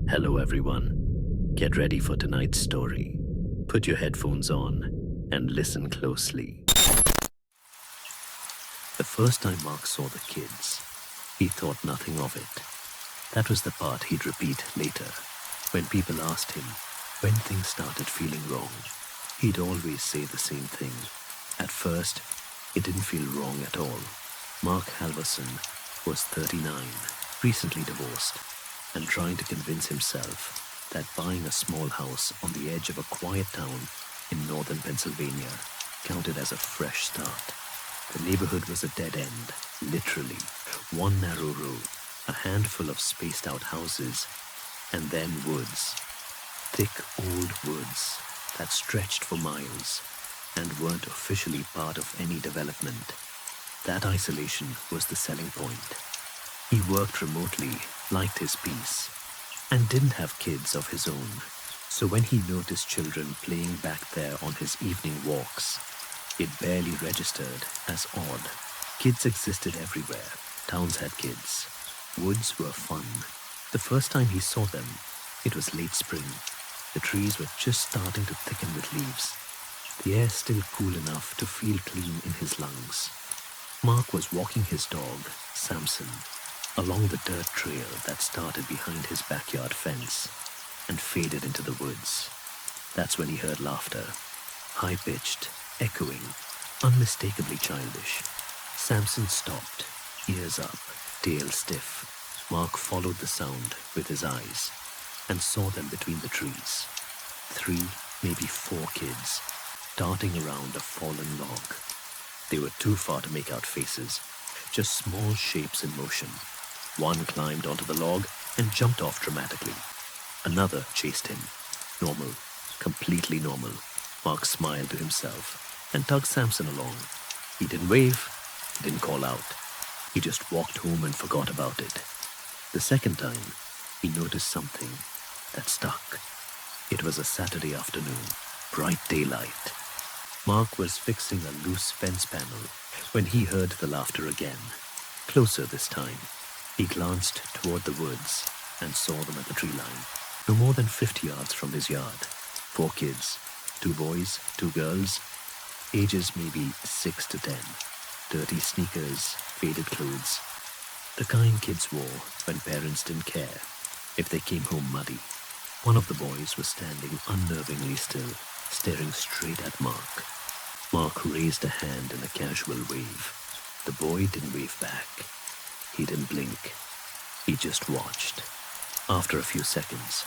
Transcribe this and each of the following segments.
Hello, everyone. Get ready for tonight's story. Put your headphones on and listen closely. The first time Mark saw the kids, he thought nothing of it. That was the part he'd repeat later. When people asked him when things started feeling wrong, he'd always say the same thing. At first, it didn't feel wrong at all. Mark Halverson was 39, recently divorced, and trying to convince himself that buying a small house on the edge of a quiet town in northern Pennsylvania counted as a fresh start. The neighborhood was a dead end, literally. One narrow road, a handful of spaced out houses, and then woods. Thick old woods that stretched for miles and weren't officially part of any development. That isolation was the selling point. He worked remotely, liked his peace, and didn't have kids of his own. So when he noticed children playing back there on his evening walks, it barely registered as odd. Kids existed everywhere. Towns had kids. Woods were fun. The first time he saw them, it was late spring. The trees were just starting to thicken with leaves. The air still cool enough to feel clean in his lungs. Mark was walking his dog, Samson, along the dirt trail that started behind his backyard fence and faded into the woods. That's when he heard laughter, high-pitched, echoing, unmistakably childish. Samson stopped, ears up, tail stiff. Mark followed the sound with his eyes and saw them between the trees. 3, maybe 4 kids, darting around a fallen log. They were too far to make out faces, just small shapes in motion. One climbed onto the log and jumped off dramatically. Another chased him. Normal, completely normal. Mark smiled to himself and tugged Samson along. He didn't wave, he didn't call out. He just walked home and forgot about it. The second time, he noticed something that stuck. It was a Saturday afternoon, bright daylight. Mark was fixing a loose fence panel when he heard the laughter again, closer this time. He glanced toward the woods and saw them at the tree line, no more than 50 yards from his yard. 4 kids, 2 boys, 2 girls, ages maybe 6 to 10. Dirty sneakers, faded clothes. The kind kids wore when parents didn't care if they came home muddy. One of the boys was standing unnervingly still, staring straight at Mark. Mark raised a hand in a casual wave. The boy didn't wave back. He didn't blink. He just watched. After a few seconds,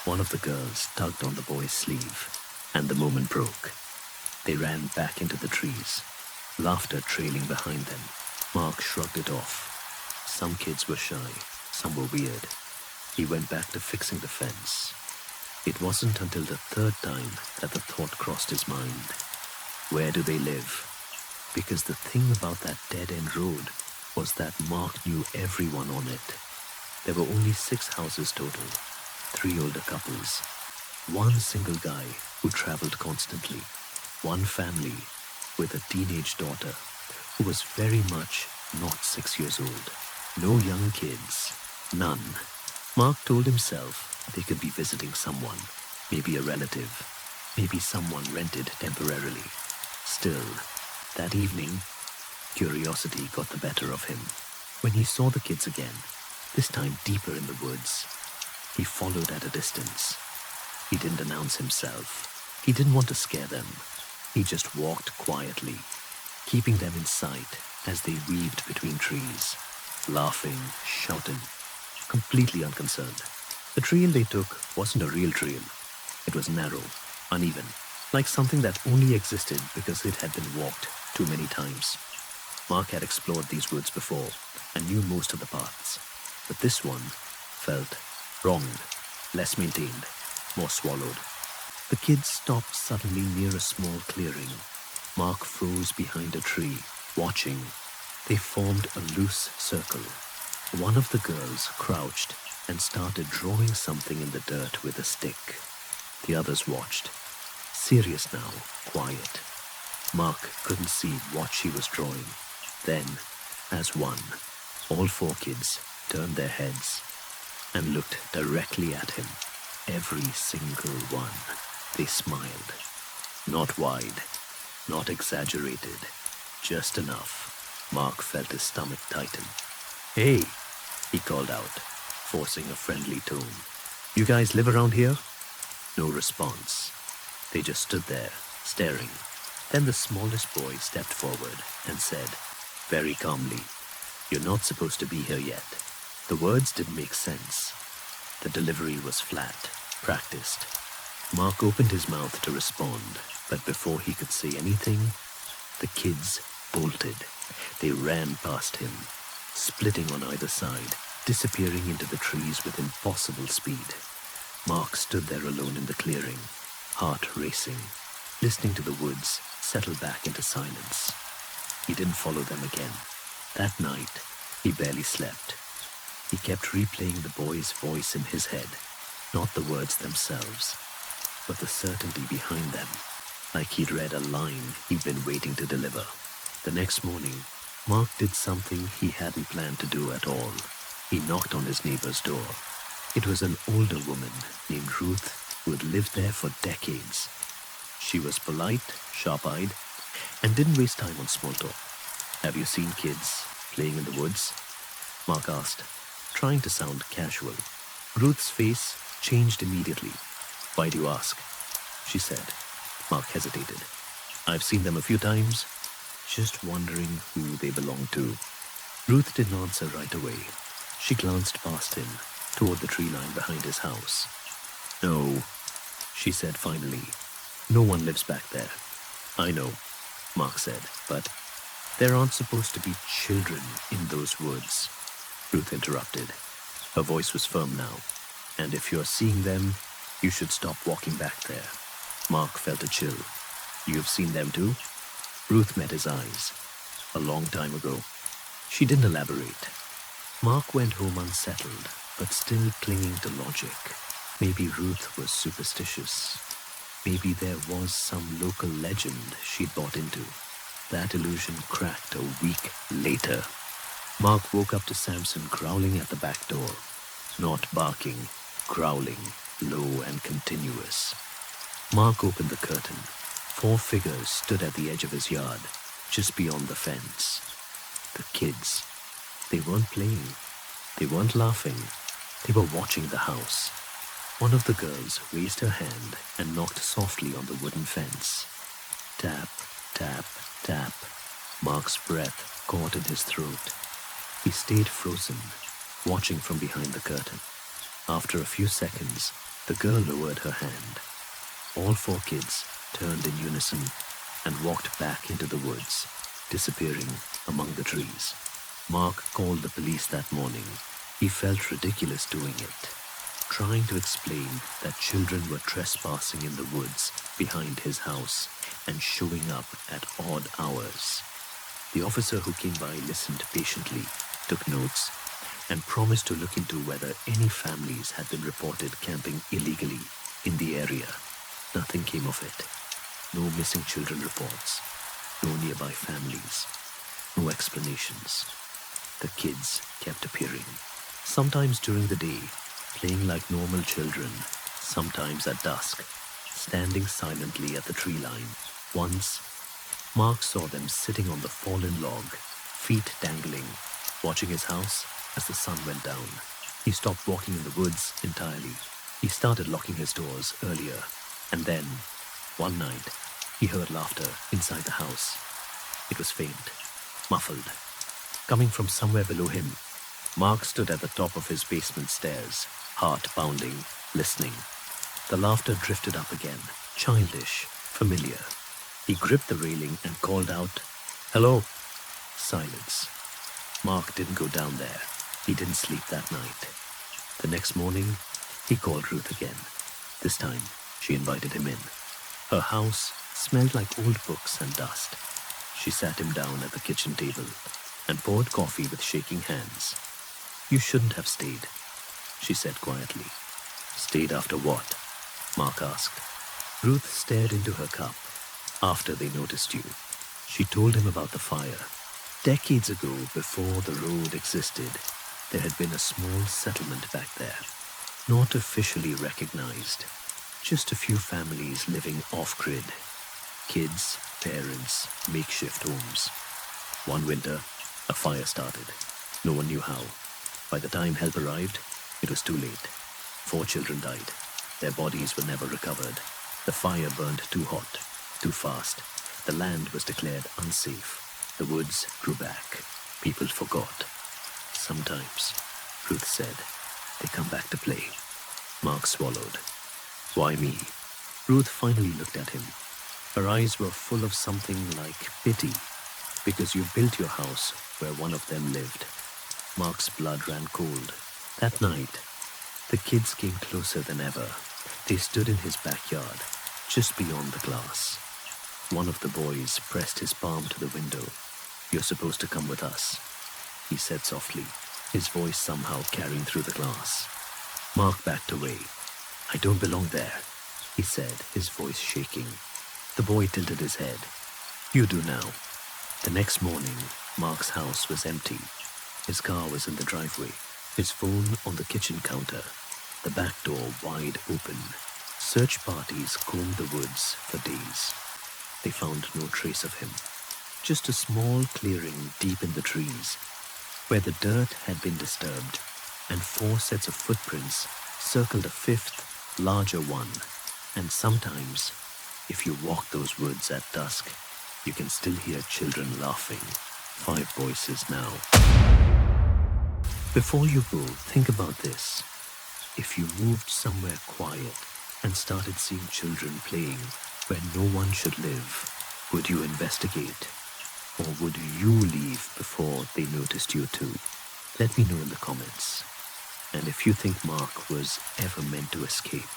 one of the girls tugged on the boy's sleeve, and the moment broke. They ran back into the trees, laughter trailing behind them. Mark shrugged it off. Some kids were shy, some were weird. He went back to fixing the fence. It wasn't until the 3rd time that the thought crossed his mind. Where do they live? Because the thing about that dead-end road was that Mark knew everyone on it. There were only 6 houses total, 3 older couples, 1 single guy who traveled constantly, 1 family with a teenage daughter who was very much not 6 years old. No young kids, none. Mark told himself they could be visiting someone, maybe a relative, maybe someone rented temporarily. Still, that evening, curiosity got the better of him. When he saw the kids again, this time deeper in the woods, he followed at a distance. He didn't announce himself. He didn't want to scare them. He just walked quietly, keeping them in sight as they weaved between trees, laughing, shouting, completely unconcerned. The trail they took wasn't a real trail. It was narrow, uneven, like something that only existed because it had been walked too many times. Mark had explored these woods before and knew most of the paths, but this one felt wrong, less maintained, more swallowed. The kids stopped suddenly near a small clearing. Mark froze behind a tree, watching. They formed a loose circle. One of the girls crouched and started drawing something in the dirt with a stick. The others watched. Serious now, quiet. Mark couldn't see what she was drawing. Then, as one, all 4 kids turned their heads and looked directly at him. Every single one. They smiled. Not wide, not exaggerated, just enough. Mark felt his stomach tighten. "Hey," he called out, forcing a friendly tone. "You guys live around here?" No response. They just stood there, staring. Then the smallest boy stepped forward and said, very calmly, "You're not supposed to be here yet." The words didn't make sense. The delivery was flat, practiced. Mark opened his mouth to respond, but before he could say anything, the kids bolted. They ran past him, splitting on either side, disappearing into the trees with impossible speed. Mark stood there alone in the clearing, heart racing, listening to the woods settle back into silence. He didn't follow them again. That night, he barely slept. He kept replaying the boy's voice in his head, not the words themselves, but the certainty behind them, like he'd read a line he'd been waiting to deliver. The next morning, Mark did something he hadn't planned to do at all. He knocked on his neighbor's door. It was an older woman named Ruth who had lived there for decades. She was polite, sharp-eyed, and didn't waste time on small talk. "Have you seen kids playing in the woods?" Mark asked, trying to sound casual. Ruth's face changed immediately. "Why do you ask?" she said. Mark hesitated. "I've seen them a few times, just wondering who they belong to." Ruth didn't answer right away. She glanced past him, toward the tree line behind his house. "No," she said finally. "No one lives back there." "I know," Mark said, "but there aren't supposed to be children in those woods," Ruth interrupted. Her voice was firm now. "And if you're seeing them, you should stop walking back there." Mark felt a chill. "You've seen them too?" Ruth met his eyes. "A long time ago." She didn't elaborate. Mark went home unsettled, but still clinging to logic. Maybe Ruth was superstitious. Maybe there was some local legend she'd bought into. That illusion cracked a week later. Mark woke up to Samson growling at the back door. Not barking, growling, low and continuous. Mark opened the curtain. 4 figures stood at the edge of his yard, just beyond the fence. The kids. They weren't playing. They weren't laughing. They were watching the house. One of the girls raised her hand and knocked softly on the wooden fence. Tap, tap, tap. Mark's breath caught in his throat. He stayed frozen, watching from behind the curtain. After a few seconds, the girl lowered her hand. All 4 kids turned in unison and walked back into the woods, disappearing among the trees. Mark called the police that morning. He felt ridiculous doing it, trying to explain that children were trespassing in the woods behind his house and showing up at odd hours. The officer who came by listened patiently, took notes, and promised to look into whether any families had been reported camping illegally in the area. Nothing came of it. No missing children reports. No nearby families. No explanations. The kids kept appearing. Sometimes during the day, playing like normal children. Sometimes at dusk, standing silently at the tree line. Once, Mark saw them sitting on the fallen log, feet dangling, watching his house as the sun went down. He stopped walking in the woods entirely. He started locking his doors earlier. And then, one night, he heard laughter inside the house. It was faint, muffled, coming from somewhere below him. Mark stood at the top of his basement stairs, heart pounding, listening. The laughter drifted up again, childish, familiar. He gripped the railing and called out, "Hello." Silence. Mark didn't go down there. He didn't sleep that night. The next morning, he called Ruth again. This time, she invited him in. Her house smelled like old books and dust. She sat him down at the kitchen table and poured coffee with shaking hands. "You shouldn't have stayed," she said quietly. "Stayed after what?" Mark asked. Ruth stared into her cup. "After they noticed you." She told him about the fire. Decades ago, before the road existed, There had been a small settlement back there, not officially recognized, just a few families living off-grid. Kids, parents, makeshift homes. One winter, a fire started. No one knew how. By the time help arrived, it was too late. 4 children died. Their bodies were never recovered. The fire burned too hot, too fast. The land was declared unsafe. The woods grew back. People forgot. Sometimes, Ruth said, they come back to play. Mark swallowed. Why me? Ruth finally looked at him. Her eyes were full of something like pity, because you built your house where one of them lived. Mark's blood ran cold. That night, the kids came closer than ever. They stood in his backyard, just beyond the glass. One of the boys pressed his palm to the window. "You're supposed to come with us," he said softly, his voice somehow carrying through the glass. Mark backed away. "I don't belong there," he said, his voice shaking. The boy tilted his head. "You do now." The next morning, Mark's house was empty. His car was in the driveway, his phone on the kitchen counter, the back door wide open. Search parties combed the woods for days. They found no trace of him. Just a small clearing deep in the trees, where the dirt had been disturbed, and 4 sets of footprints circled a 5th, larger one. And sometimes, if you walk those woods at dusk, you can still hear children laughing. 5 voices now. Before you go, think about this. If you moved somewhere quiet and started seeing children playing where no one should live, would you investigate? Or would you leave before they noticed you too? Let me know in the comments. And if you think Mark was ever meant to escape,